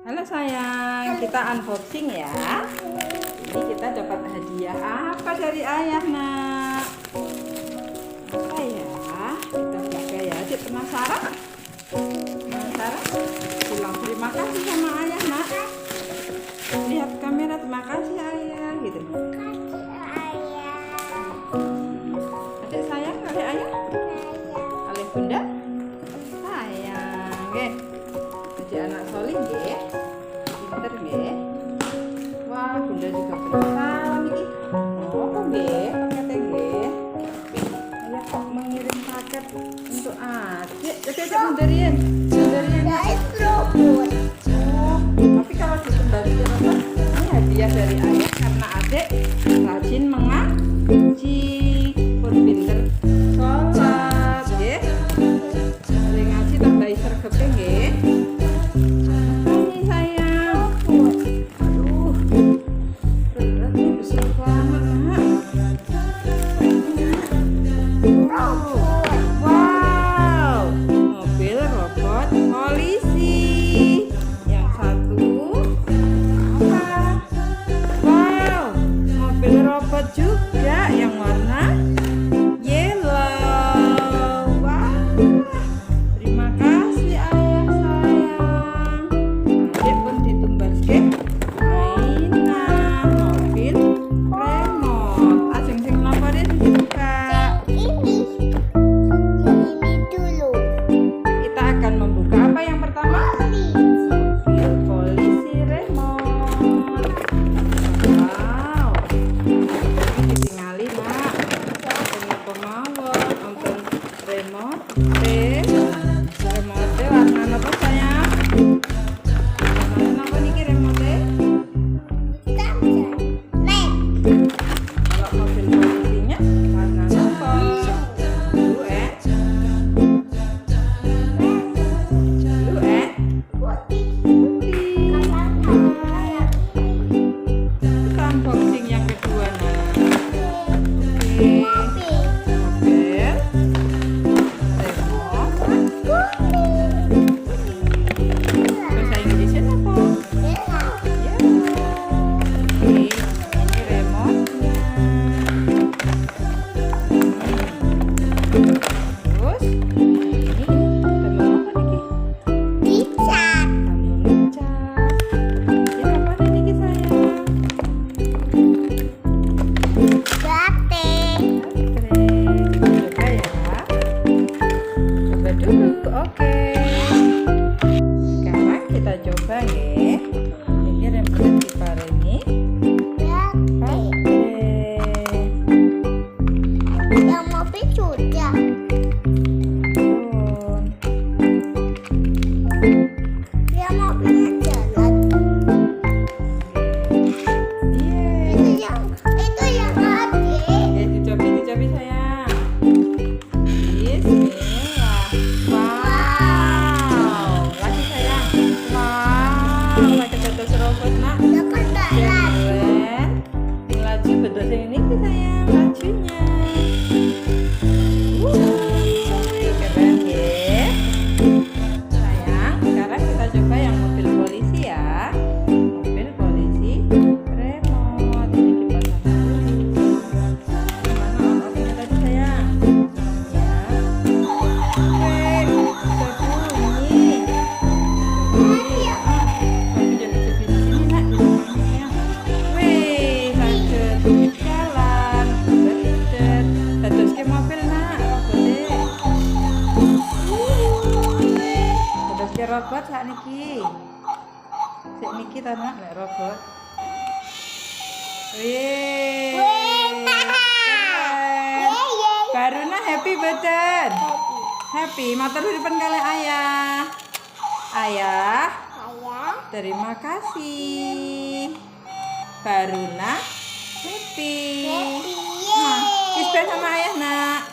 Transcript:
Halo sayang, kita unboxing ya. Ini kita dapat hadiah apa dari ayah nak? Apa ya? Kita buka ya. Adik penasaran? Penasaran? Bilang terima kasih sama ayah nak. Lihat kamera, terima kasih ayah gitu. Adik sayang oleh ayah? Oleh bunda? Sayang, nggih. Jadi anak solih nggih. Pinter nggih. Wah, bunda juga penasaran iki. Apa nggih? Pakete nggih. Ayah kok mengirim paket untuk adik. Adik mundurin. Mundurin. Oh, tapi kalau dikembalikan apa? Ini hadiah dari ayah karena adik rajin mengaji. Pun pinter sholat nggih. Sering ngaji tambah sregep nggih. Ini sayang. Aduh. Berat nih, besar banget nak. Wow, mobil robot polisi. Yang satu apa? Wow, mobil robot juga yang warna yellow. Wah, terima kasih ayah sayang. Adik pun ditumbaske mainan mobil remote. Asing sing laporin dibuka. Kita akan membuka apa yang pertama? Mobil polisi remote. Wow. Ini ditinggalin nak. Kenapa mawon nonton remote? Remote warna apa sayang? Warna apa niki remote? Kalau mobil polisinya warna apa? Blue putih. Kita unboxing yang kedua nah. Oke. Mobil remote. Bahasa Inggrisnya apa? Ya. Oke. Ini remote-nya. Terus ini teman apa niki? Kamu ngecat. Ya apa niki sayang? Coba ya. Coba dulu. Oke. Sekarang kita coba ya. Ini remote diparingi. Dicobi sayang. Bismillah. Wow. Lagi sayang. Wow. Lagi dados robot nak. Keren. Laju bedos yang ini sayang. Lajunya. Keren ya. Sayang. Sekarang kita coba yang mobil polisi ya. Mobil polisi remote. Ini dipasang dulu. Mana on-off-nya tadi sayang? Ya. Oke, bisa bunyi. Tapi jadi di sini nak. Wih, lanjut jalan. Bedet. Dados ke mobil nak, robotnya. Dados ke robot sak niki. Sik niki ta nak nek robot. Wih. Baruna happy betul. Happy, matur nuwun kali ayah. Ayah, terima kasih. Baruna happy. Nah, kiss bye sama ayah nak.